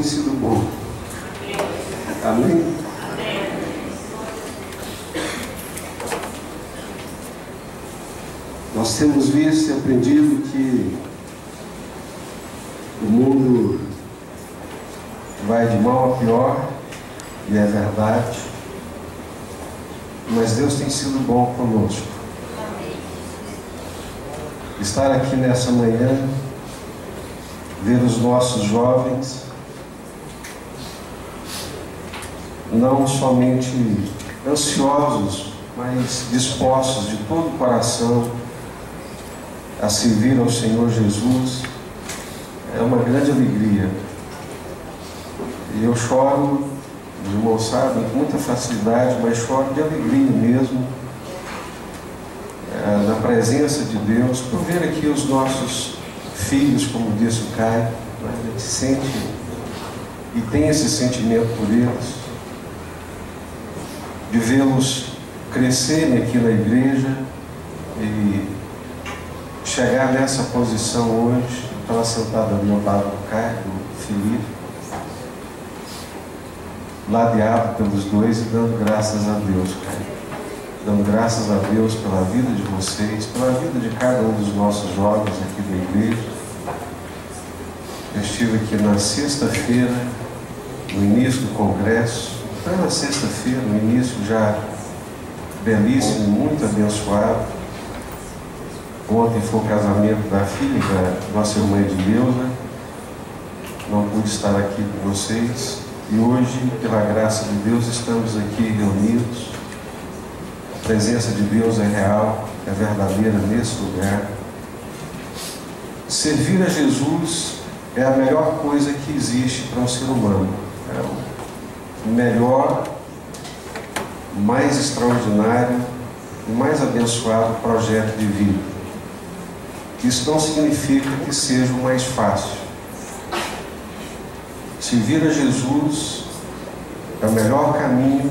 tem sido bom. Amém? Nós temos visto e aprendido que o mundo vai de mal a pior, e é verdade, mas Deus tem sido bom conosco. Estar aqui nessa manhã, ver os nossos jovens, não somente ansiosos, mas dispostos de todo o coração a servir ao Senhor Jesus, é uma grande alegria. E eu choro, os irmãos sabem, com muita facilidade, mas choro de alegria mesmo, na presença de Deus, por ver aqui os nossos filhos, como disse o Caio, a gente sente e tem esse sentimento por eles, de vê-los crescerem aqui na igreja e chegar nessa posição hoje. Eu estava sentado ali ao lado do Caio, do Felipe, ladeado pelos dois e dando graças a Deus, Caio. Dando graças a Deus pela vida de vocês, pela vida de cada um dos nossos jovens aqui da igreja. Eu estive aqui na sexta-feira, no início do congresso, foi na sexta-feira, no início já belíssimo, muito abençoado. Ontem foi o casamento da filha da nossa irmã de Deus, né? Não pude estar aqui com vocês, e hoje, pela graça de Deus, estamos aqui reunidos. A presença de Deus é real, é verdadeira nesse lugar. Servir a Jesus é a melhor coisa que existe para um ser humano. É o melhor, mais extraordinário e mais abençoado projeto de vida. Isso não significa que seja o mais fácil. Servir a Jesus é o melhor caminho,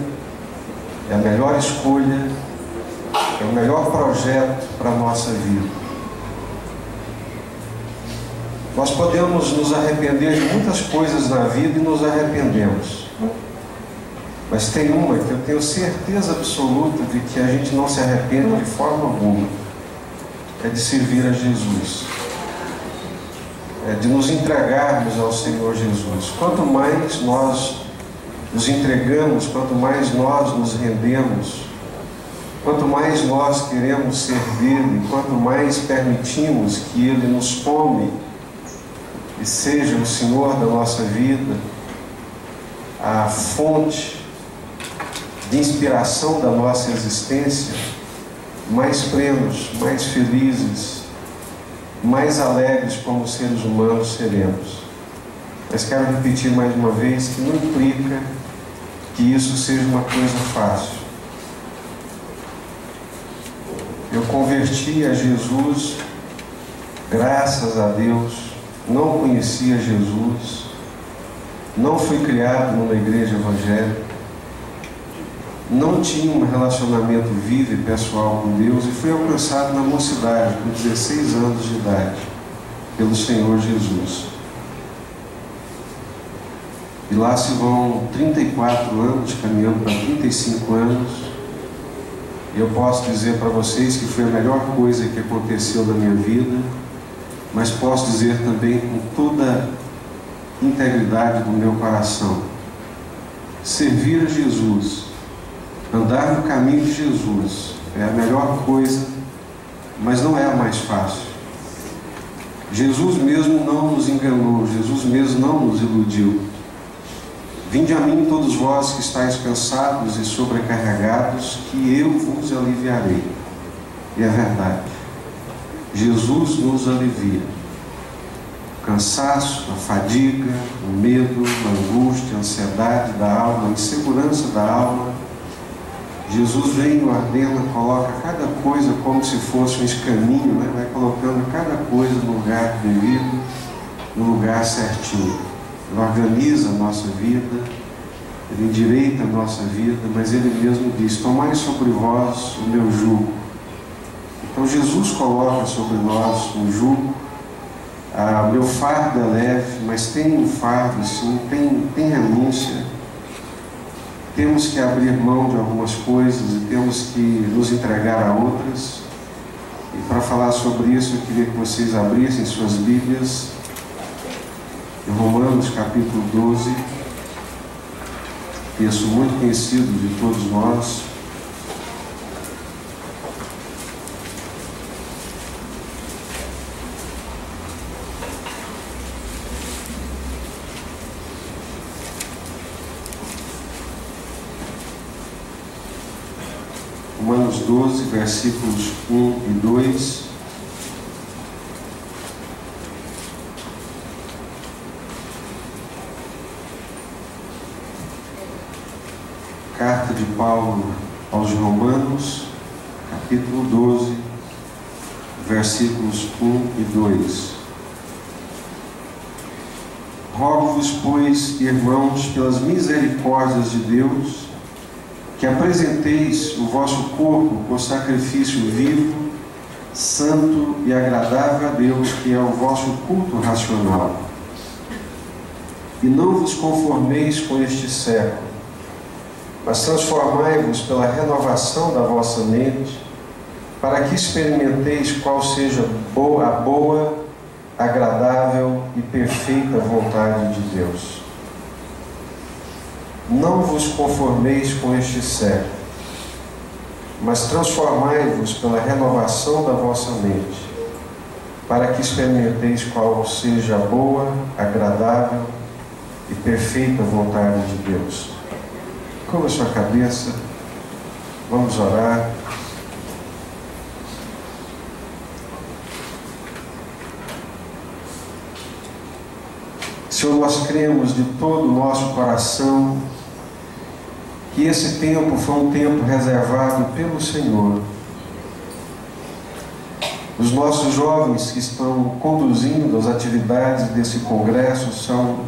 é a melhor escolha, é o melhor projeto para a nossa vida. Nós podemos nos arrepender de muitas coisas na vida e nos arrependemos. Mas tem uma que eu tenho certeza absoluta de que a gente não se arrepende de forma alguma. É de servir a Jesus. É de nos entregarmos ao Senhor Jesus. Quanto mais nós nos entregamos, quanto mais nós nos rendemos, quanto mais nós queremos ser dele, quanto mais permitimos que ele nos tome e seja o Senhor da nossa vida, a fonte de inspiração da nossa existência, mais plenos, mais felizes, mais alegres como seres humanos seremos. Mas quero repetir mais uma vez que não implica que isso seja uma coisa fácil. Eu converti a Jesus, graças a Deus, não conhecia Jesus, não fui criado numa igreja evangélica, não tinha um relacionamento vivo e pessoal com Deus e fui alcançado na mocidade, com 16 anos de idade, pelo Senhor Jesus. E lá se vão 34 anos, caminhando para 35 anos, e eu posso dizer para vocês que foi a melhor coisa que aconteceu na minha vida, mas posso dizer também com toda a integridade do meu coração: servir a Jesus, andar no caminho de Jesus é a melhor coisa, mas não é a mais fácil. Jesus mesmo não nos enganou, Jesus mesmo não nos iludiu. Vinde a mim todos vós que estáis cansados e sobrecarregados, que eu vos aliviarei. E é verdade, Jesus nos alivia. O cansaço, a fadiga, o medo, a angústia, a ansiedade da alma, a insegurança da alma, Jesus vem no Ardena, coloca cada coisa como se fosse um escaninho, né? Vai colocando cada coisa no lugar devido, no lugar certinho. Ele organiza a nossa vida, Ele endireita a nossa vida, mas Ele mesmo diz: tomai sobre vós o meu jugo. Então Jesus coloca sobre nós um jugo, Meu fardo é leve, mas tem um fardo, sim, tem renúncia. Temos que abrir mão de algumas coisas e temos que nos entregar a outras. E para falar sobre isso, eu queria que vocês abrissem suas Bíblias em Romanos capítulo 12, texto muito conhecido de todos nós. Romanos 12, versículos 1 e 2. Carta de Paulo aos Romanos, capítulo 12, versículos 1 e 2. Rogo-vos, pois, irmãos, pelas misericórdias de Deus, que apresenteis o vosso corpo por sacrifício vivo, santo e agradável a Deus, que é o vosso culto racional. E não vos conformeis com este século, mas transformai-vos pela renovação da vossa mente, para que experimenteis qual seja a boa, agradável e perfeita vontade de Deus. Não vos conformeis com este século, mas transformai-vos pela renovação da vossa mente, para que experimenteis qual seja a boa, agradável e perfeita vontade de Deus. Curva a sua cabeça, vamos orar. Senhor, nós cremos de todo o nosso coração que esse tempo foi um tempo reservado pelo Senhor. Os nossos jovens que estão conduzindo as atividades desse congresso são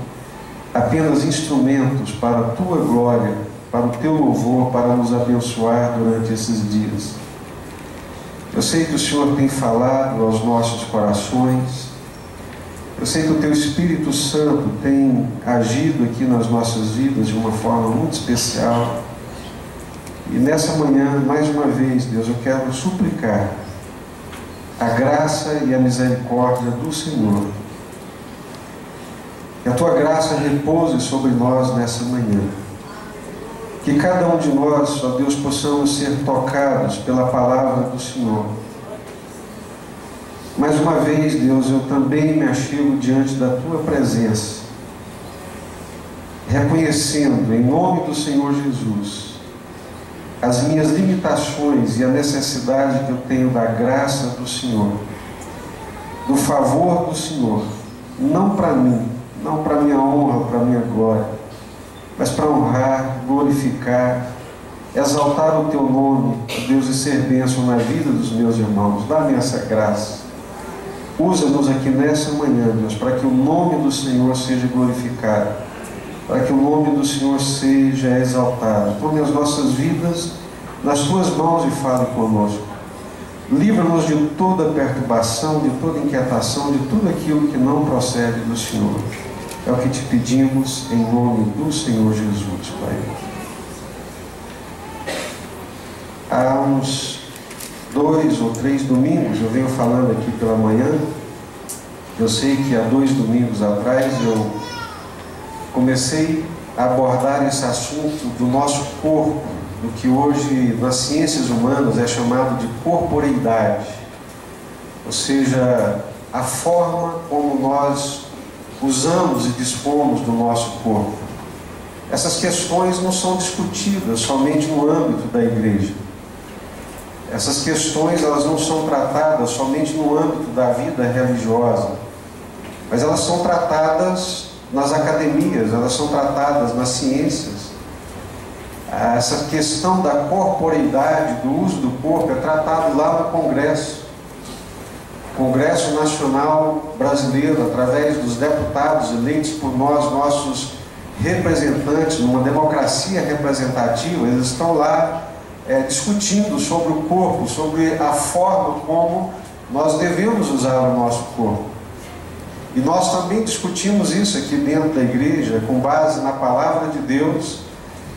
apenas instrumentos para a Tua glória, para o Teu louvor, para nos abençoar durante esses dias. Eu sei que o Senhor tem falado aos nossos corações. Eu sei que o Teu Espírito Santo tem agido aqui nas nossas vidas de uma forma muito especial. E nessa manhã, mais uma vez, Deus, eu quero suplicar a graça e a misericórdia do Senhor. Que a Tua graça repouse sobre nós nessa manhã. Que cada um de nós, ó Deus, possamos ser tocados pela palavra do Senhor. Mais uma vez, Deus, eu também me achego diante da Tua presença, reconhecendo, em nome do Senhor Jesus, as minhas limitações e a necessidade que eu tenho da graça do Senhor, do favor do Senhor, não para mim, não para minha honra, para minha glória, mas para honrar, glorificar, exaltar o Teu nome, Deus, e ser bênção na vida dos meus irmãos. Dá-me essa graça. Usa-nos aqui nessa manhã, Deus, para que o nome do Senhor seja glorificado, para que o nome do Senhor seja exaltado. Põe as nossas vidas nas Tuas mãos e fale conosco. Livra-nos de toda perturbação, de toda inquietação, de tudo aquilo que não procede do Senhor. É o que te pedimos em nome do Senhor Jesus, Pai. Há uns 2 ou 3 domingos, eu venho falando aqui pela manhã. Eu sei que há 2 domingos atrás eu comecei a abordar esse assunto do nosso corpo, do que hoje nas ciências humanas é chamado de corporeidade, ou seja, a forma como nós usamos e dispomos do nosso corpo. Essas questões não são discutidas somente no âmbito da igreja. Essas questões, elas não são tratadas somente no âmbito da vida religiosa, mas elas são tratadas nas academias, elas são tratadas nas ciências. Essa questão da corporeidade, do uso do corpo, é tratado lá no Congresso Nacional Brasileiro, através dos deputados eleitos por nós, nossos representantes, numa democracia representativa. Eles estão lá discutindo sobre o corpo, sobre a forma como nós devemos usar o nosso corpo. E nós também discutimos isso aqui dentro da igreja, com base na palavra de Deus.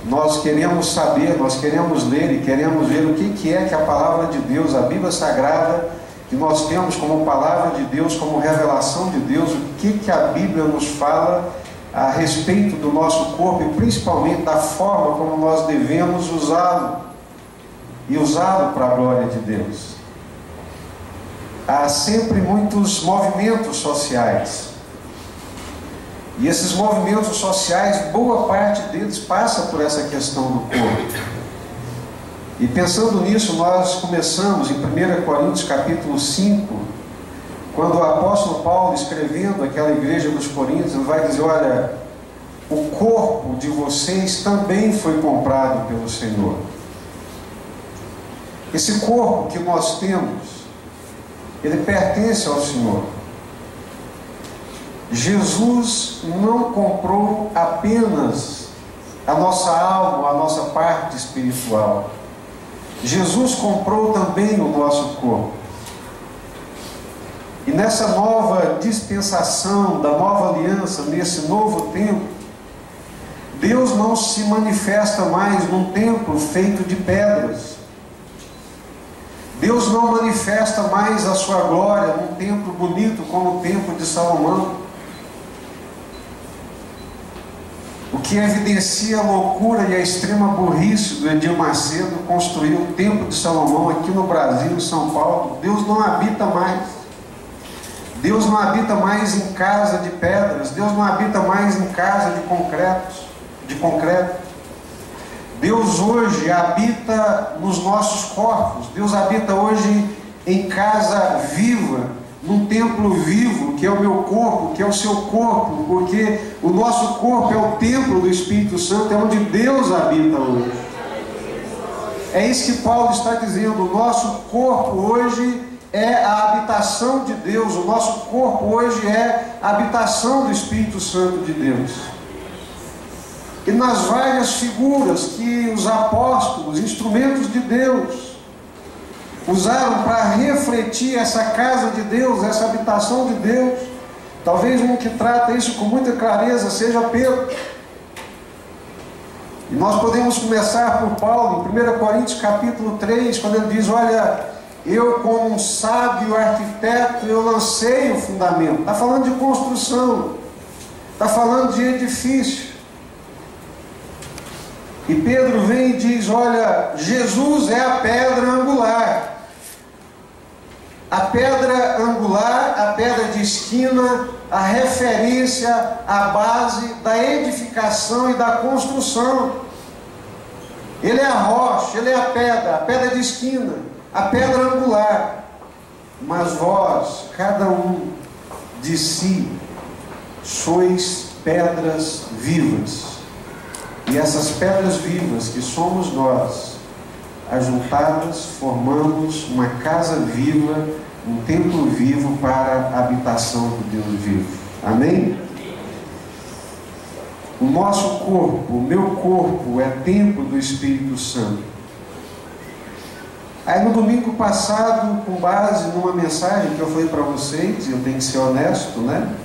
Nós queremos saber, nós queremos ler e queremos ver o que é que a palavra de Deus, a Bíblia Sagrada, que nós temos como palavra de Deus, como revelação de Deus, o que a Bíblia nos fala a respeito do nosso corpo e principalmente da forma como nós devemos usá-lo e usá-lo para a glória de Deus. Há sempre muitos movimentos sociais. E esses movimentos sociais, boa parte deles passa por essa questão do corpo. E pensando nisso, nós começamos em 1 Coríntios capítulo 5, quando o apóstolo Paulo, escrevendo aquela igreja dos Coríntios, ele vai dizer: olha, o corpo de vocês também foi comprado pelo Senhor. Esse corpo que nós temos, ele pertence ao Senhor. Jesus não comprou apenas a nossa alma, a nossa parte espiritual. Jesus comprou também o nosso corpo. E nessa nova dispensação, da nova aliança, nesse novo tempo, Deus não se manifesta mais num templo feito de pedras. Deus não manifesta mais a sua glória num templo bonito como o templo de Salomão. O que evidencia a loucura e a extrema burrice do Edir Macedo construir o templo de Salomão aqui no Brasil, em São Paulo. Deus não habita mais. Deus não habita mais em casa de pedras. Deus não habita mais em casa de concreto. Deus hoje habita nos nossos corpos. Deus habita hoje em casa viva, num templo vivo, que é o meu corpo, que é o seu corpo, porque o nosso corpo é o templo do Espírito Santo, é onde Deus habita hoje. É isso que Paulo está dizendo. O nosso corpo hoje é a habitação de Deus. O nosso corpo hoje é a habitação do Espírito Santo de Deus. E nas várias figuras que os apóstolos, instrumentos de Deus, usaram para refletir essa casa de Deus, essa habitação de Deus, talvez um que trata isso com muita clareza seja Pedro. E nós podemos começar por Paulo, em 1 Coríntios capítulo 3, quando ele diz: olha, eu como um sábio arquiteto, eu lancei o fundamento. Está falando de construção, está falando de edifício. E Pedro vem e diz: olha, Jesus é a pedra angular. A pedra angular, a pedra de esquina, a referência, a base da edificação e da construção. Ele é a rocha, ele é a pedra de esquina, a pedra angular. Mas vós, cada um de si, sois pedras vivas. E essas pedras vivas que somos nós, ajuntadas, formamos uma casa viva, um templo vivo para a habitação do Deus vivo. Amém? O nosso corpo, o meu corpo, é templo do Espírito Santo. Aí no domingo passado, com base numa mensagem que eu falei para vocês, eu tenho que ser honesto, né?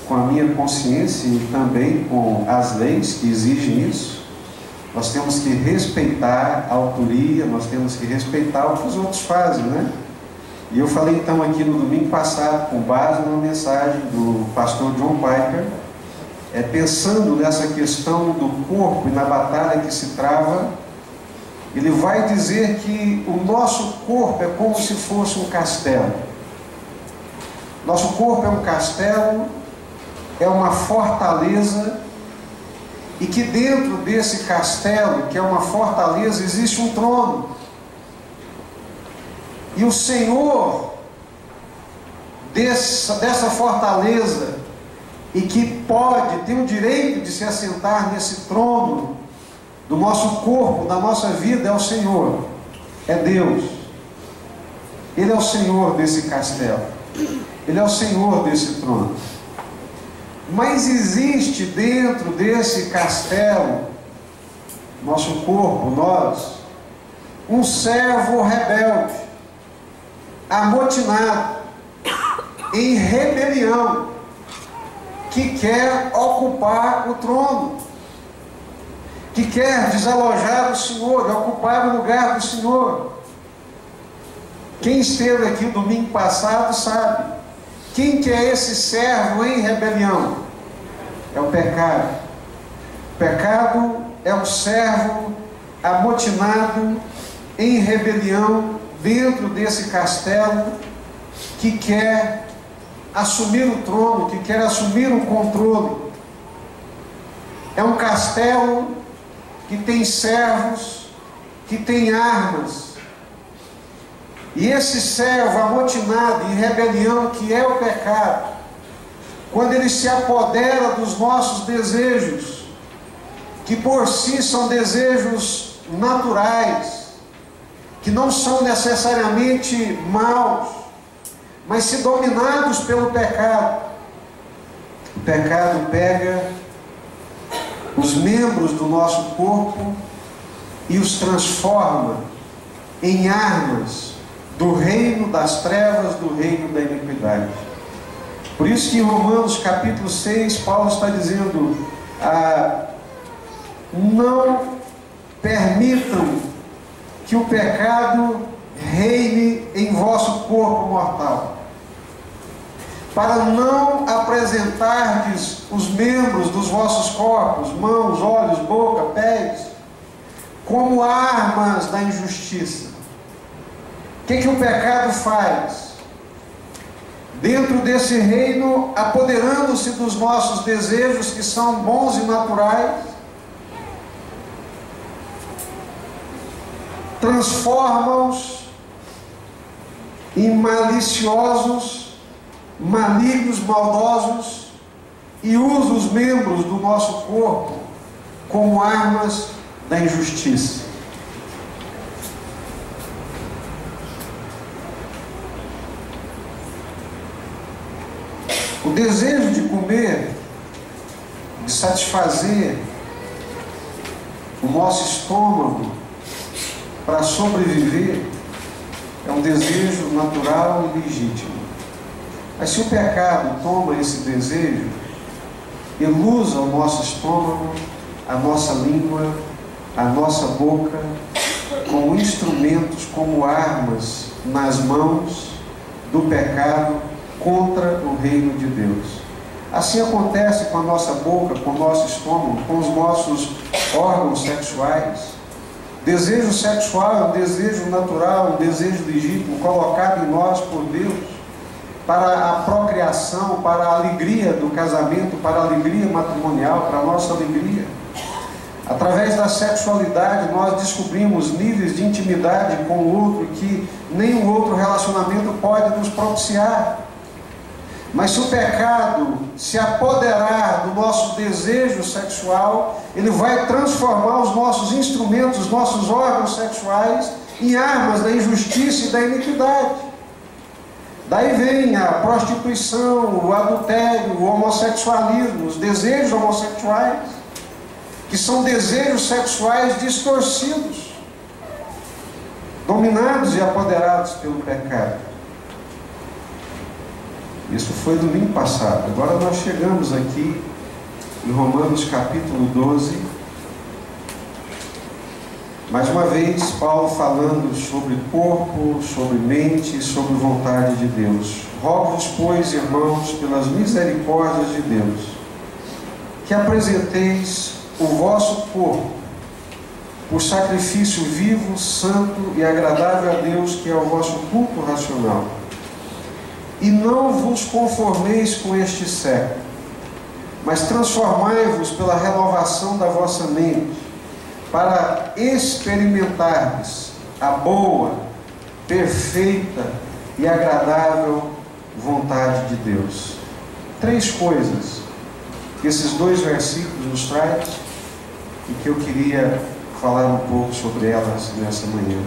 Com a minha consciência e também com as leis que exigem isso. Nós temos que respeitar a autoria, nós temos que respeitar o que os outros fazem, né? E eu falei então aqui no domingo passado, com base numa mensagem do pastor John Piper, pensando nessa questão do corpo e na batalha que se trava, ele vai dizer que o nosso corpo é como se fosse um castelo. Nosso corpo é um castelo, é uma fortaleza, e que dentro desse castelo, que é uma fortaleza, existe um trono. E o Senhor dessa fortaleza, e que pode ter o direito de se assentar nesse trono do nosso corpo, da nossa vida, é o Senhor, é Deus. Ele é o Senhor desse castelo, Ele é o Senhor desse trono. Mas existe dentro desse castelo, nosso corpo, nós, um servo rebelde, amotinado, em rebelião, que quer ocupar o trono, que quer desalojar o Senhor, ocupar o lugar do Senhor. Quem esteve aqui domingo passado sabe. Quem que é esse servo em rebelião? É o pecado. O pecado é um servo amotinado em rebelião dentro desse castelo, que quer assumir o trono, que quer assumir o controle. É um castelo que tem servos, que tem armas. E esse servo amotinado em rebelião, que é o pecado, quando ele se apodera dos nossos desejos, que por si são desejos naturais, que não são necessariamente maus, mas se dominados pelo pecado, o pecado pega os membros do nosso corpo e os transforma em armas do reino das trevas, do reino da iniquidade. Por isso que em Romanos capítulo 6, Paulo está dizendo: não permitam que o pecado reine em vosso corpo mortal, para não apresentardes os membros dos vossos corpos, mãos, olhos, boca, pés, como armas da injustiça. O que o pecado faz? Dentro desse reino, apoderando-se dos nossos desejos, que são bons e naturais, transforma-os em maliciosos, malignos, maldosos, e usa os membros do nosso corpo como armas da injustiça. O desejo de comer, de satisfazer o nosso estômago para sobreviver, é um desejo natural e legítimo. Mas se o pecado toma esse desejo, ele usa o nosso estômago, a nossa língua, a nossa boca, como instrumentos, como armas nas mãos do pecado contra o reino de Deus. Assim acontece com a nossa boca, com o nosso estômago, com os nossos órgãos sexuais. Desejo sexual é um desejo natural, um desejo legítimo, colocado em nós por Deus, para a procriação, para a alegria do casamento, para a alegria matrimonial, para a nossa alegria. Através da sexualidade nós descobrimos níveis de intimidade com o outro que nenhum outro relacionamento pode nos propiciar. Mas se o pecado se apoderar do nosso desejo sexual, ele vai transformar os nossos instrumentos, os nossos órgãos sexuais, em armas da injustiça e da iniquidade. Daí vem a prostituição, o adultério, o homossexualismo, os desejos homossexuais, que são desejos sexuais distorcidos, dominados e apoderados pelo pecado. Isso foi domingo passado. Agora nós chegamos aqui em Romanos capítulo 12. Mais uma vez, Paulo falando sobre corpo, sobre mente, sobre vontade de Deus. Rogo-vos, pois, irmãos, pelas misericórdias de Deus, que apresenteis o vosso corpo por sacrifício vivo, santo e agradável a Deus, que é o vosso culto racional. E não vos conformeis com este século, mas transformai-vos pela renovação da vossa mente, para experimentardes a boa, perfeita e agradável vontade de Deus. 3 coisas que esses 2 versículos nos trazem e que eu queria falar um pouco sobre elas nessa manhã.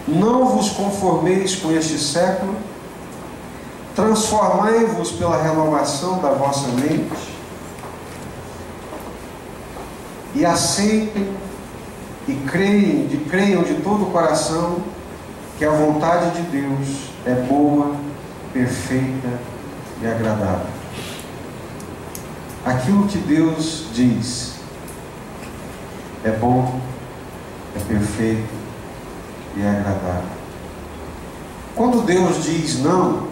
Não vos conformeis com este século, transformai-vos pela renovação da vossa mente e aceitem e creiam de todo o coração que a vontade de Deus é boa, perfeita e agradável. Aquilo que Deus diz é bom, é perfeito e é agradável. Quando Deus diz não,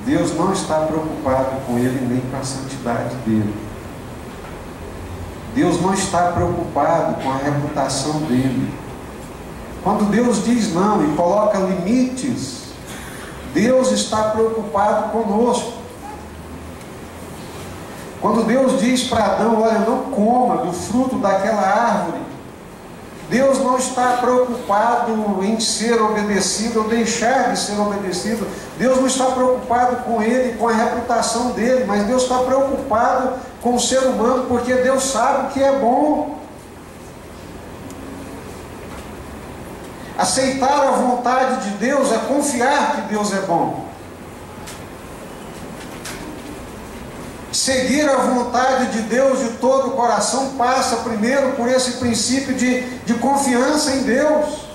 Deus não está preocupado com ele nem com a santidade dele. Deus não está preocupado com a reputação dele. Quando Deus diz não e coloca limites, Deus está preocupado conosco. Quando Deus diz para Adão, olha, não coma do fruto daquela árvore, Deus não está preocupado em ser obedecido ou deixar de ser obedecido. Deus não está preocupado com ele, com a reputação dele, mas Deus está preocupado com o ser humano, porque Deus sabe o que é bom. Aceitar a vontade de Deus é confiar que Deus é bom. Seguir a vontade de Deus de todo o coração passa primeiro por esse princípio de confiança em Deus.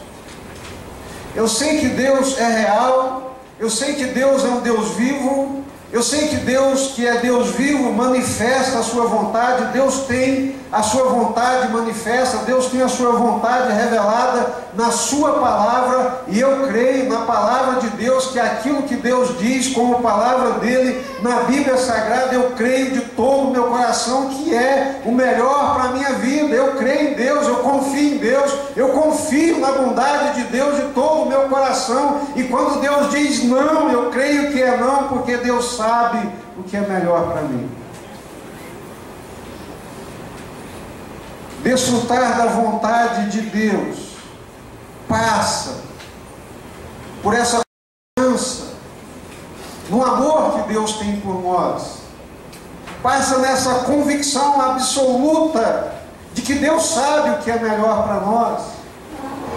Eu sei que Deus é real, eu sei que Deus é um Deus vivo, eu sei que Deus, que é Deus vivo, manifesta a sua vontade. Deus tem a sua vontade manifesta, Deus tem a sua vontade revelada na sua palavra, e eu creio na palavra de Deus, que aquilo que Deus diz como palavra dele na Bíblia Sagrada, eu creio de todo o meu coração que é o melhor para a minha vida. Eu creio em Deus, eu confio em Deus, eu confio na bondade de Deus de todo o meu coração, e quando Deus diz não, eu creio que é não, porque Deus sabe o que é melhor para mim. Desfrutar da vontade de Deus passa por essa confiança no amor que Deus tem por nós, passa nessa convicção absoluta de que Deus sabe o que é melhor para nós.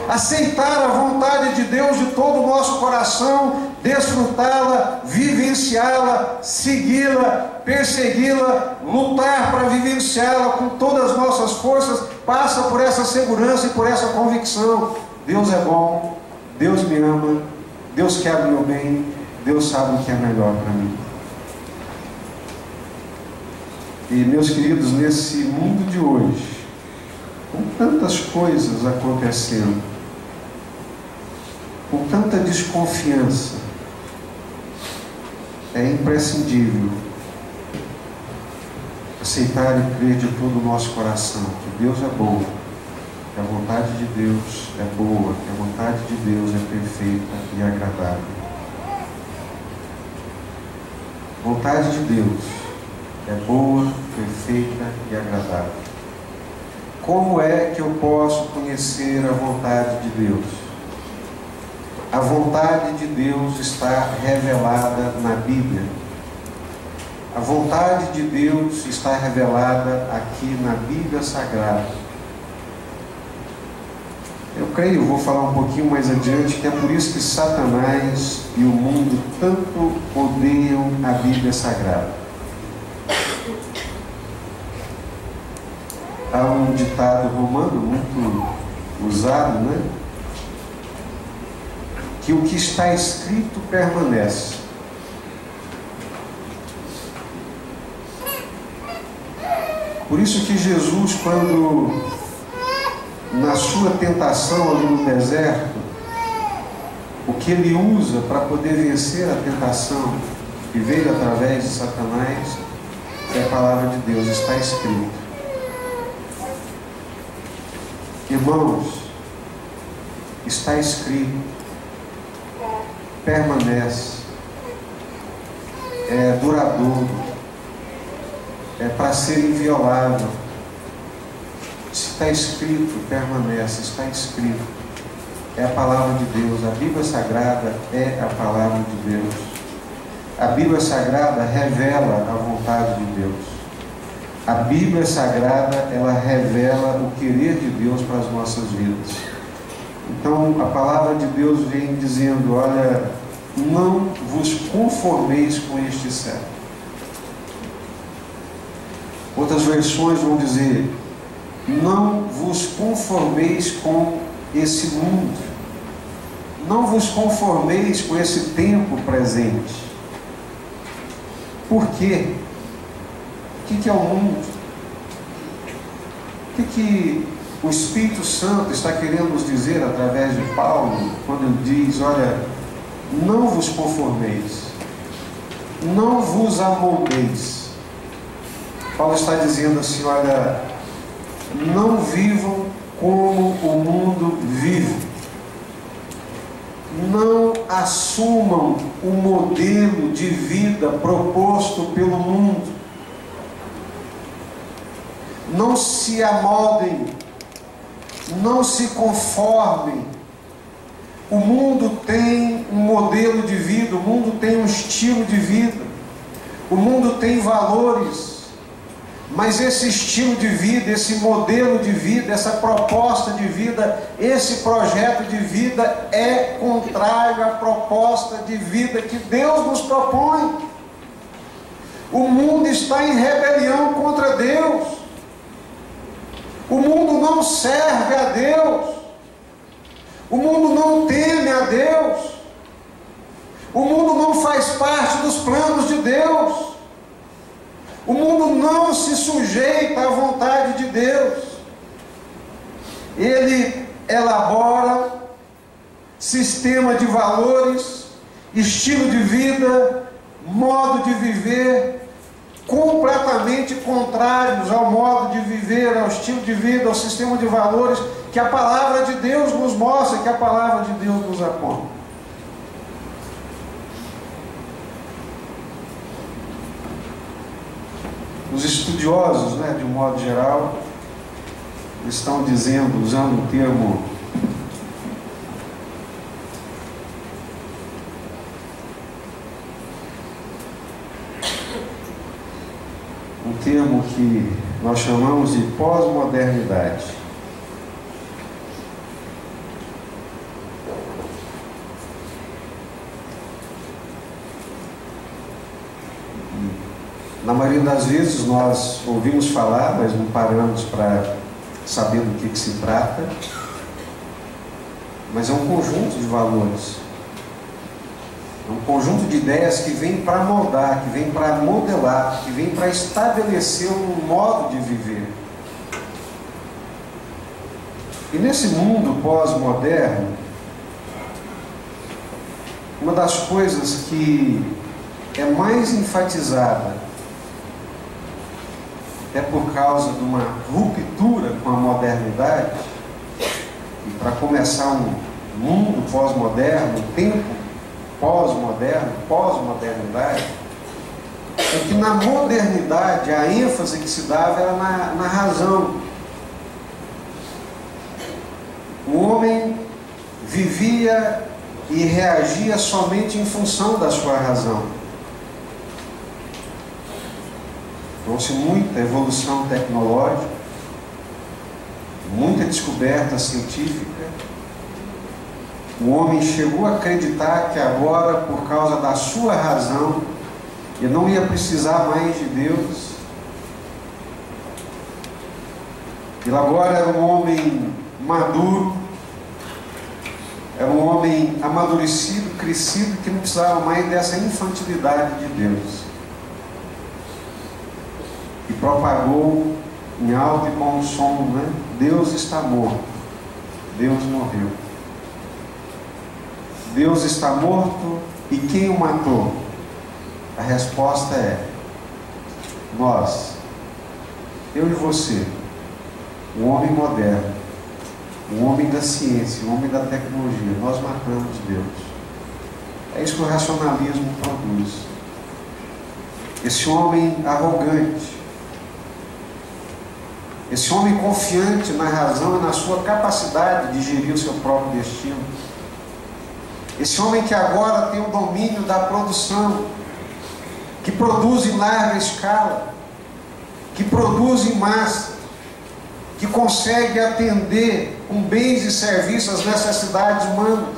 Aceitar a vontade de Deus de todo o nosso coração, desfrutá-la, vivenciá-la, segui-la, persegui-la, lutar para vivenciá-la com todas as nossas forças, passa por essa segurança e por essa convicção. Deus é bom, Deus me ama, Deus quer o meu bem, Deus sabe o que é melhor para mim. E meus queridos, nesse mundo de hoje, com tantas coisas acontecendo, com tanta desconfiança, é imprescindível aceitar e crer de todo o nosso coração que Deus é bom, que a vontade de Deus é boa, que a vontade de Deus é perfeita e agradável. A vontade de Deus é boa, perfeita e agradável. Como é que eu posso conhecer a vontade de Deus? A vontade de Deus está revelada na Bíblia. A vontade de Deus está revelada aqui na Bíblia Sagrada. Eu creio, vou falar um pouquinho mais adiante, que é por isso que Satanás e o mundo tanto odeiam a Bíblia Sagrada. Há um ditado romano muito usado, né? Que o que está escrito permanece. Por isso que Jesus, quando na sua tentação ali no deserto, o que ele usa para poder vencer a tentação que veio através de Satanás é a palavra de Deus, está escrito. Irmãos, está escrito, permanece, é duradouro, é para ser inviolável. Está escrito, permanece, está escrito. É a palavra de Deus, a Bíblia Sagrada é a palavra de Deus. A Bíblia Sagrada revela a vontade de Deus. A Bíblia Sagrada, ela revela o querer de Deus para as nossas vidas. Então, a palavra de Deus vem dizendo, olha, não vos conformeis com este século. Outras versões vão dizer, não vos conformeis com esse mundo. Não vos conformeis com esse tempo presente. Por quê? que é o mundo? O que o Espírito Santo está querendo nos dizer através de Paulo, quando ele diz, olha, não vos conformeis, não vos amoldeis. Paulo está dizendo assim, olha, não vivam como o mundo vive. Não assumam o modelo de vida proposto pelo mundo. Não se amoldem, não se conformem. O mundo tem um modelo de vida, o mundo tem um estilo de vida, o mundo tem valores, mas esse estilo de vida, esse modelo de vida, essa proposta de vida, esse projeto de vida é contrário à proposta de vida que Deus nos propõe. O mundo está em rebelião contra Deus. O mundo não serve a Deus. O mundo não teme a Deus. O mundo não faz parte dos planos de Deus. O mundo não se sujeita à vontade de Deus. Ele elabora sistema de valores, estilo de vida, modo de viver, completamente contrários ao modo de viver, ao estilo de vida, ao sistema de valores que a palavra de Deus nos mostra, que a palavra de Deus nos aponta. Os estudiosos, de um modo geral, estão dizendo, usando um termo que nós chamamos de pós-modernidade. Na maioria das vezes nós ouvimos falar, mas não paramos para saber do que se trata. Mas é um conjunto de valores, é um conjunto de ideias que vem para moldar, que vem para modelar, que vem para estabelecer um modo de viver. E nesse mundo pós-moderno, uma das coisas que é mais enfatizada é por causa de uma ruptura com a modernidade, e para começar um mundo pós-moderno, um tempo pós-moderno, pós-modernidade, é que na modernidade a ênfase que se dava era na razão. O homem vivia e reagia somente em função da sua razão. Trouxe muita evolução tecnológica, muita descoberta científica. O homem chegou a acreditar que agora, por causa da sua razão, ele não ia precisar mais de Deus. Ele agora era um homem maduro, era um homem amadurecido, crescido, que não precisava mais dessa infantilidade de Deus. E propagou em alto e bom som, Deus está morto, Deus morreu. Deus está morto, e quem o matou? A resposta é nós, eu e você, o homem moderno, o homem da ciência, o homem da tecnologia. Nós matamos Deus. É isso que o racionalismo produz. Esse homem arrogante, esse homem confiante na razão e na sua capacidade de gerir o seu próprio destino. Esse homem que agora tem o domínio da produção, que produz em larga escala, que produz em massa, que consegue atender com bens e serviços as necessidades humanas,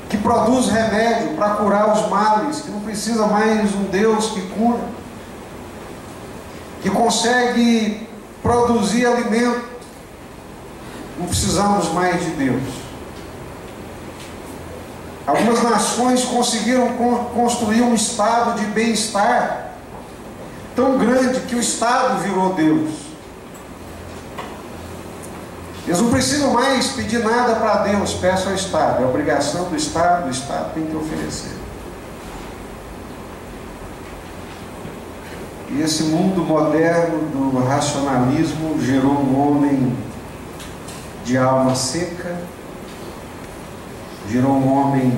que produz remédio para curar os males, que não precisa mais um Deus que cura, que consegue produzir alimento, não precisamos mais de Deus. Algumas nações conseguiram construir um estado de bem-estar tão grande que o Estado virou Deus. Eles não precisam mais pedir nada para Deus, peçam ao Estado. É obrigação do Estado tem que oferecer. E esse mundo moderno do racionalismo gerou um homem de alma seca, gerou um homem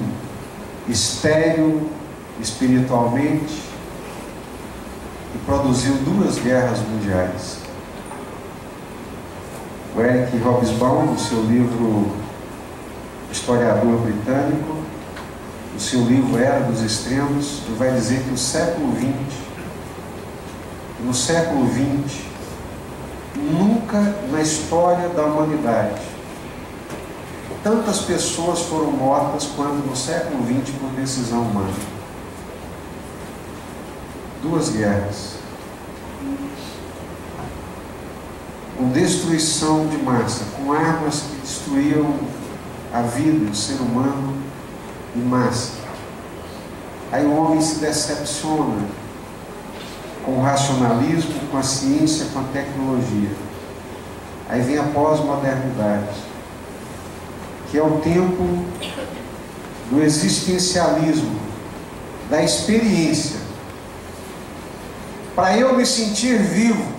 estéril espiritualmente e produziu 2 guerras mundiais. O Eric Hobsbawm, no seu livro Historiador Britânico, no seu livro Era dos Extremos, ele vai dizer que no século XX, nunca na história da humanidade tantas pessoas foram mortas quanto no século XX por decisão humana. 2 guerras. Com destruição de massa, com armas que destruíam a vida do ser humano em massa. Aí o homem se decepciona com o racionalismo, com a ciência, com a tecnologia. Aí vem a pós-modernidade, que é o tempo do existencialismo, da experiência. Para eu me sentir vivo,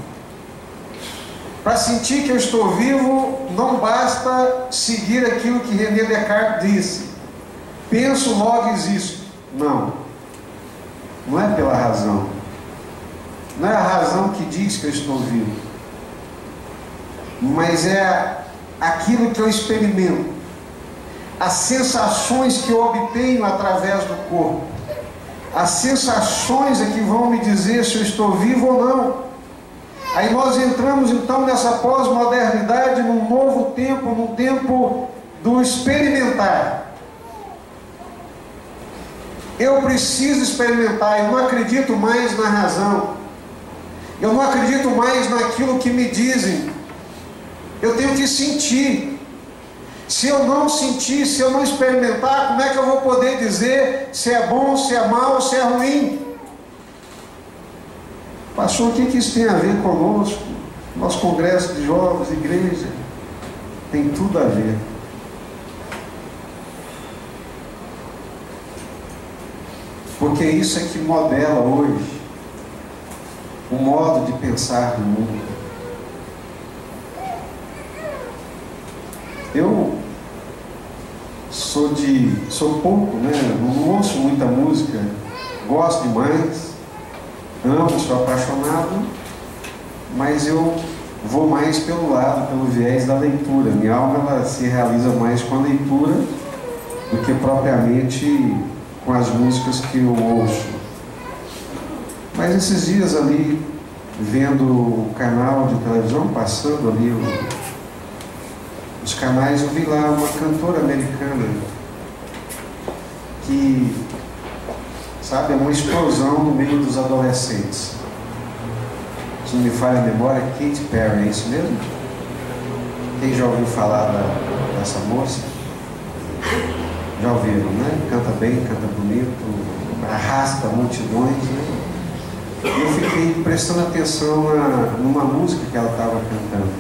para sentir que eu estou vivo, não basta seguir aquilo que René Descartes disse: penso, logo existo. Não é pela razão. Não é a razão que diz que eu estou vivo, mas é aquilo que eu experimento, as sensações que eu obtenho através do corpo. As sensações é que vão me dizer se eu estou vivo ou não. Aí nós entramos então nessa pós-modernidade, num novo tempo, num tempo do experimentar. Eu preciso experimentar, eu não acredito mais na razão. Eu não acredito mais naquilo que me dizem. Eu tenho que sentir. Se eu não sentir, se eu não experimentar, como é que eu vou poder dizer se é bom, se é mal, se é ruim? Pastor, o que isso tem a ver conosco? Nosso congresso de jovens, igreja, tem tudo a ver. Porque isso é que modela hoje o modo de pensar do mundo. Eu sou pouco, né? Não ouço muita música, gosto demais, amo, sou apaixonado, mas eu vou mais pelo lado, pelo viés da leitura. Minha alma ela se realiza mais com a leitura do que propriamente com as músicas que eu ouço. Mas esses dias ali, vendo o canal de televisão, passando ali os canais, eu vi lá uma cantora americana que, sabe, é uma explosão no meio dos adolescentes. Se não me falha a memória, Katy Perry, é isso mesmo? Quem já ouviu falar dessa moça? Já ouviram, né? Canta bem, canta bonito, arrasta multidões, né? Eu fiquei prestando atenção numa música que ela estava cantando.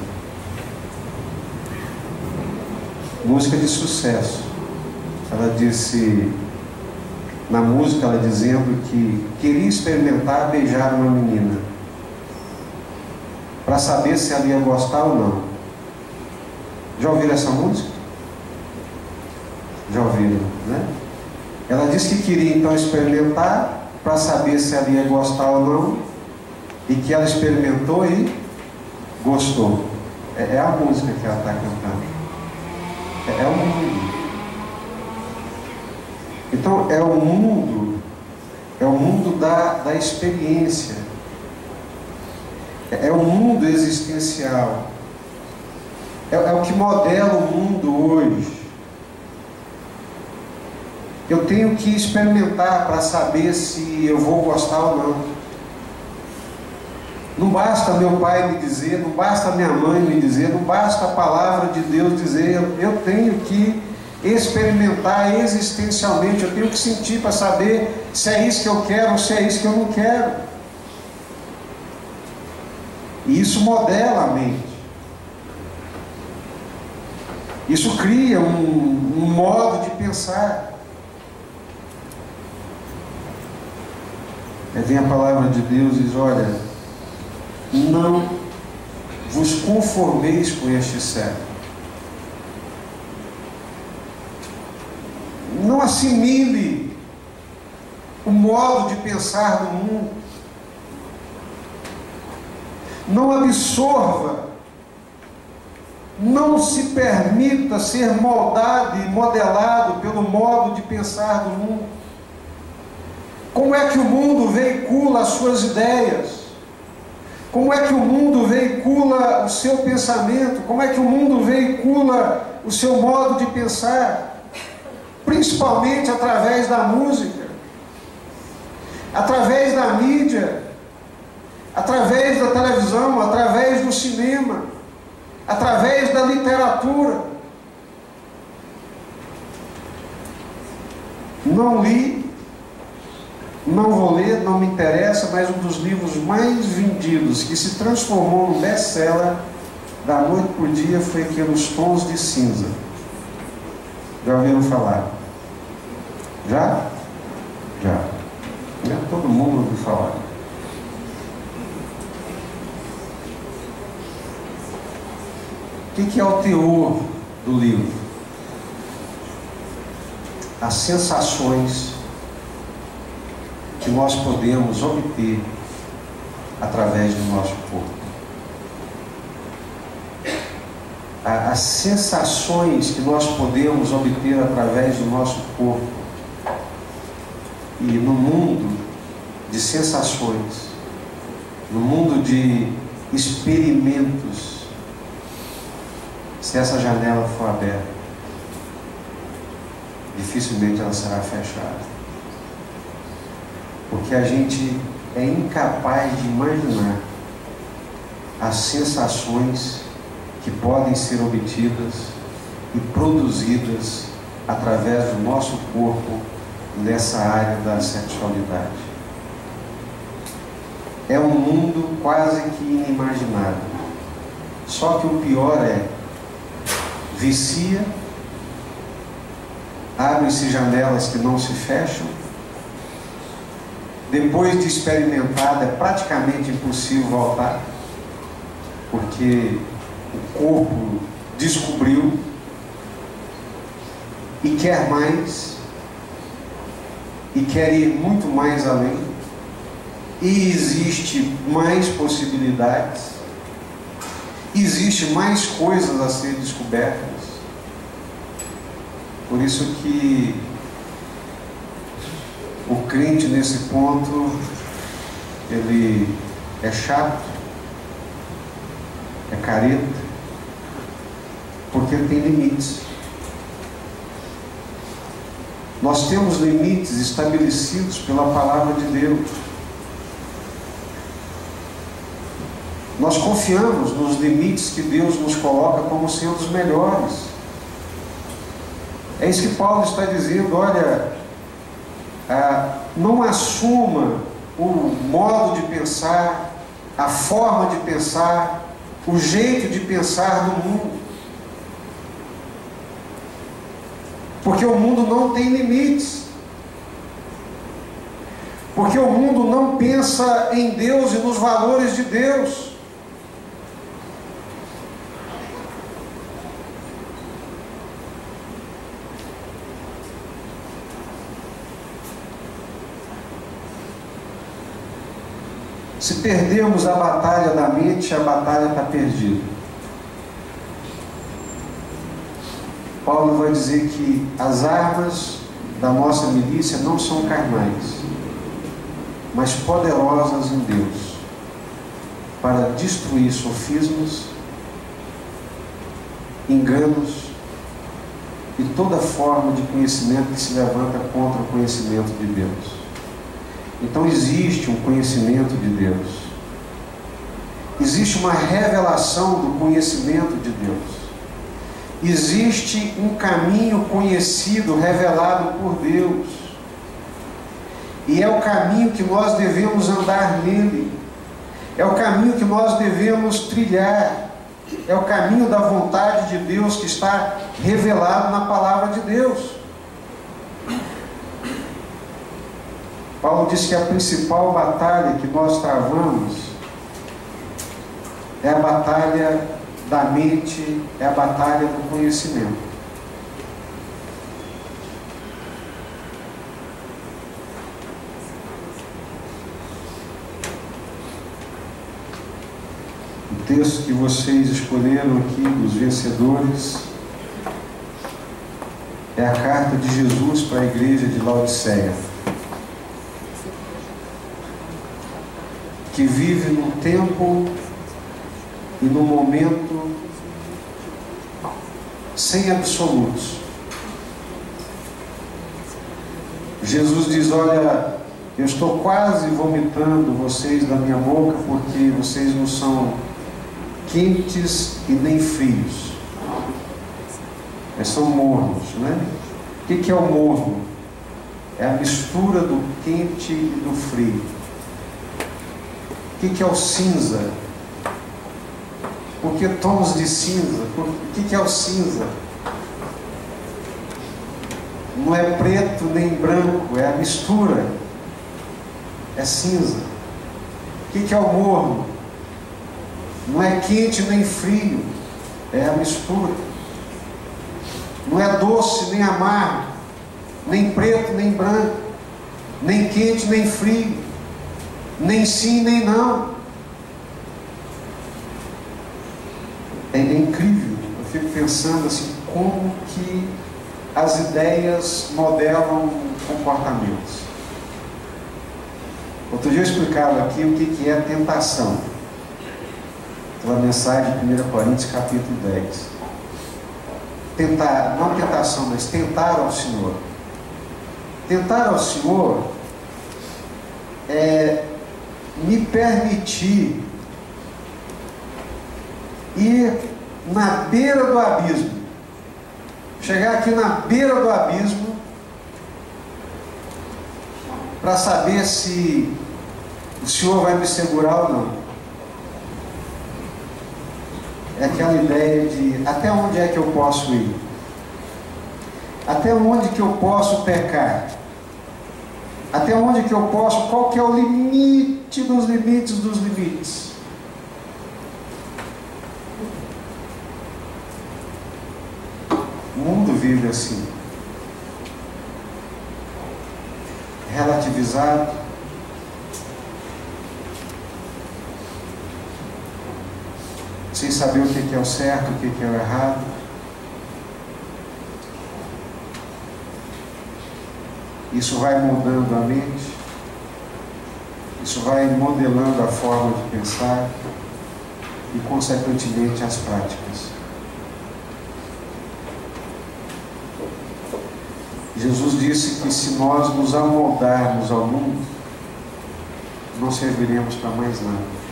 Música de sucesso. Ela disse, na música, ela dizendo que queria experimentar beijar uma menina para saber se ela ia gostar ou não. Já ouviram essa música? Já ouviram, né? Ela disse que queria então experimentar para saber se ela ia gostar ou não, e que ela experimentou e gostou. É a música que ela está cantando. É o mundo. Então é o mundo da experiência. É o mundo existencial. É o que modela o mundo hoje. Eu tenho que experimentar para saber se eu vou gostar ou não. Não basta meu pai me dizer, não basta minha mãe me dizer, não basta a palavra de Deus dizer. Eu tenho que experimentar existencialmente, eu tenho que sentir para saber se é isso que eu quero ou se é isso que eu não quero. E isso modela a mente. Isso cria um modo de pensar. Aí vem a palavra de Deus e diz: olha, não vos conformeis com este século. Não assimile o modo de pensar do mundo. Não absorva. Não se permita ser moldado e modelado pelo modo de pensar do mundo. Como é que o mundo veicula as suas ideias? Como é que o mundo veicula o seu pensamento? Como é que o mundo veicula o seu modo de pensar? Principalmente através da música, através da mídia, através da televisão, através do cinema, através da literatura. Não li, não vou ler, não me interessa, mas um dos livros mais vendidos, que se transformou num best-seller da noite por dia, foi aquele Os Tons de Cinza. Já ouviram falar? Já? Já. Todo mundo ouviu falar. O que é o teor do livro? As sensações que nós podemos obter através do nosso corpo. As sensações que nós podemos obter através do nosso corpo. E no mundo de sensações, no mundo de experimentos, se essa janela for aberta, dificilmente ela será fechada. Porque a gente é incapaz de imaginar as sensações que podem ser obtidas e produzidas através do nosso corpo nessa área da sexualidade. É um mundo quase que inimaginável. Só que o pior é, vicia, abrem-se janelas que não se fecham. Depois de experimentado, é praticamente impossível voltar, porque o corpo descobriu e quer mais, e quer ir muito mais além, e existe mais possibilidades, existe mais coisas a ser descobertas. Por isso que o crente nesse ponto, ele é chato, é careta, porque ele tem limites. Nós temos limites estabelecidos pela palavra de Deus. Nós confiamos nos limites que Deus nos coloca como sendo os melhores. É isso que Paulo está dizendo. Olha, não assuma o modo de pensar, a forma de pensar, o jeito de pensar do mundo. Porque o mundo não tem limites. Porque o mundo não pensa em Deus e nos valores de Deus. Se perdermos a batalha da mente, a batalha está perdida. Paulo vai dizer que as armas da nossa milícia não são carnais, mas poderosas em Deus, para destruir sofismas, enganos e toda forma de conhecimento que se levanta contra o conhecimento de Deus. Então existe um conhecimento de Deus, existe uma revelação do conhecimento de Deus, existe um caminho conhecido, revelado por Deus, e é o caminho que nós devemos andar nele, É o caminho que nós devemos trilhar. É o caminho da vontade de Deus que está revelado na palavra de Deus. Paulo disse que a principal batalha que nós travamos é a batalha da mente, é a batalha do conhecimento. O texto que vocês escolheram aqui, dos vencedores, é a carta de Jesus para a igreja de Laodiceia, que vive no tempo e no momento sem absolutos. Jesus diz: olha, eu estou quase vomitando vocês da minha boca, porque vocês não são quentes e nem frios, mas são mornos, né? O que é o morno? É a mistura do quente e do frio. O que é o cinza? Por que tons de cinza? O que é o cinza? Não é preto nem branco, é a mistura. É cinza. O que é o morno? Não é quente nem frio, é a mistura. Não é doce nem amargo, nem preto nem branco, nem quente nem frio, nem sim nem não. É incrível. Eu fico pensando assim, como que as ideias modelam comportamentos. Outro dia eu explicava aqui o que é tentação. Pela mensagem de 1 Coríntios capítulo 10. Tentar, não tentação, mas tentar ao Senhor. Tentar ao Senhor é me permitir ir na beira do abismo. Chegar aqui na beira do abismo para saber se o Senhor vai me segurar ou não. É aquela ideia de até onde é que eu posso ir? Até onde que eu posso pecar? Até onde que eu posso? Qual que é o limite dos limites dos limites? O mundo vive assim, relativizado, sem saber o que é o certo, o que é o errado. Isso vai moldando a mente, isso vai modelando a forma de pensar e, consequentemente, as práticas. Jesus disse que se nós nos amoldarmos ao mundo, não serviremos para mais nada.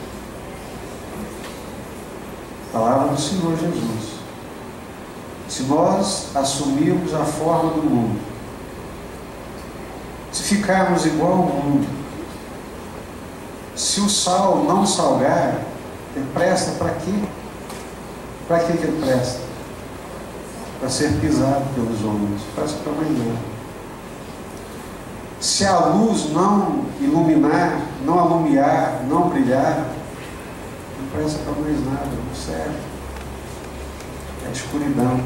Palavra do Senhor Jesus. Se nós assumirmos a forma do mundo, se ficarmos igual ao mundo, se o sal não salgar, ele presta para quê? Para que ele presta? Para ser pisado pelos homens, presta para mais nada. Se a luz não iluminar, não alumiar, não brilhar, não presta para mais nada, não serve. É escuridão.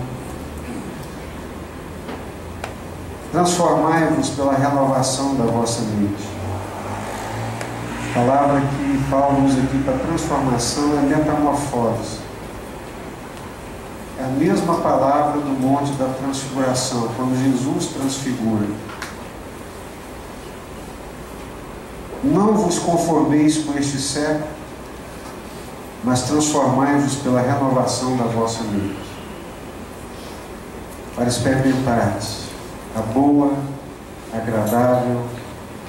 Transformai-vos pela renovação da vossa mente. A palavra que Paulo usa aqui para transformação é metamorfose. É a mesma palavra do Monte da Transfiguração, quando Jesus transfigura. Não vos conformeis com este século, mas transformai-vos pela renovação da vossa mente, para experimentardes a boa, agradável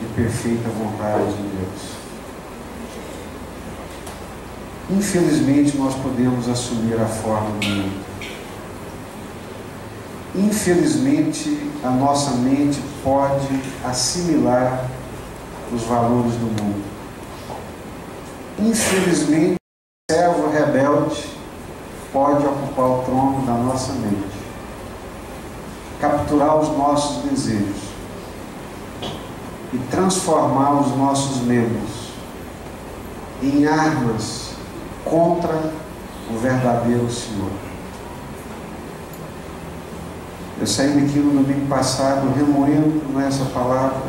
e perfeita vontade de Deus. Infelizmente, nós podemos assumir a forma do mundo. Infelizmente, a nossa mente pode assimilar os valores do mundo. Infelizmente, o servo rebelde pode ocupar o trono da nossa mente, capturar os nossos desejos e transformar os nossos membros em armas contra o verdadeiro Senhor. Eu saí daqui no domingo passado remoendo nessa palavra.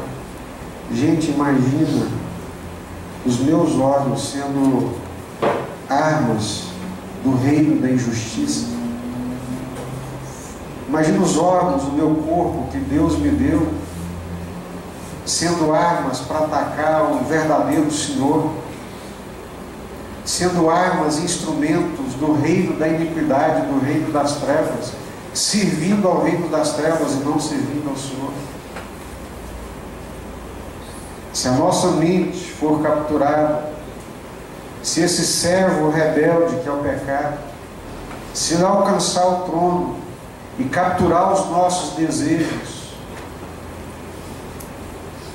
Gente, imagina os meus olhos sendo armas do reino da injustiça. Imagina os órgãos do meu corpo que Deus me deu sendo armas para atacar o verdadeiro Senhor, sendo armas, instrumentos do reino da iniquidade, do reino das trevas, servindo ao reino das trevas e não servindo ao Senhor. Se a nossa mente for capturada, se esse servo rebelde que é o pecado, se ele alcançar o trono e capturar os nossos desejos,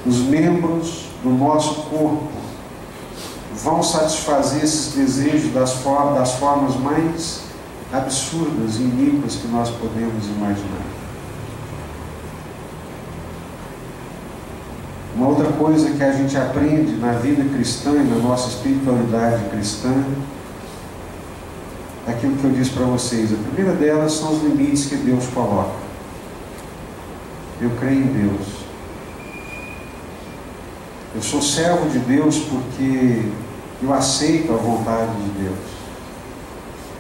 os membros do nosso corpo vão satisfazer esses desejos das formas mais absurdas e iníquas que nós podemos imaginar. Uma outra coisa que a gente aprende na vida cristã e na nossa espiritualidade cristã é aquilo que eu disse para vocês. A primeira delas são os limites que Deus coloca. Eu creio em Deus. Eu sou servo de Deus porque eu aceito a vontade de Deus.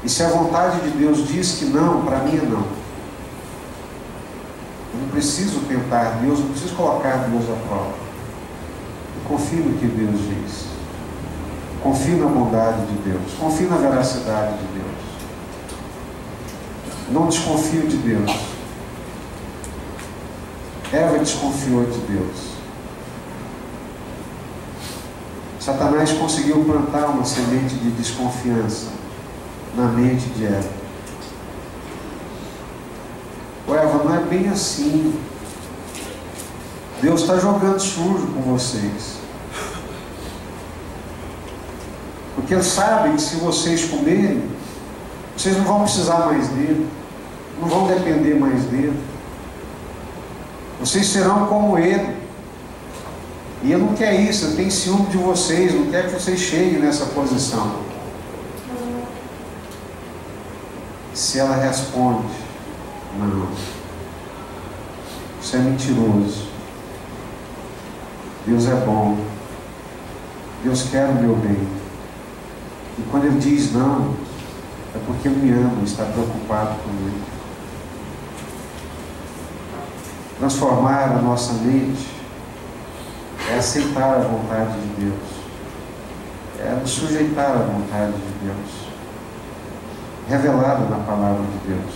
E se a vontade de Deus diz que não, para mim é não. Eu não preciso tentar Deus, não preciso colocar Deus à prova. Eu confio no que Deus diz. Confio na bondade de Deus. Confio na veracidade de Deus. Não desconfio de Deus. Eva desconfiou de Deus. Satanás conseguiu plantar uma semente de desconfiança na mente de Eva. Ô Eva, não é bem assim. Deus está jogando sujo com vocês. Porque Ele sabe que se vocês comerem, vocês não vão precisar mais dele, não vão depender mais dele. Vocês serão como Ele. E Ele não quer isso, Ele tem ciúme de vocês, não quer que vocês cheguem nessa posição. Se ela responde, não, isso é mentiroso, Deus é bom, Deus quer o meu bem, e quando Ele diz não, é porque Ele me ama, está preocupado comigo. Transformar a nossa mente é aceitar a vontade de Deus, é nos sujeitar à vontade de Deus, revelada na palavra de Deus.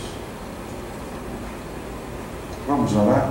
Vamos orar?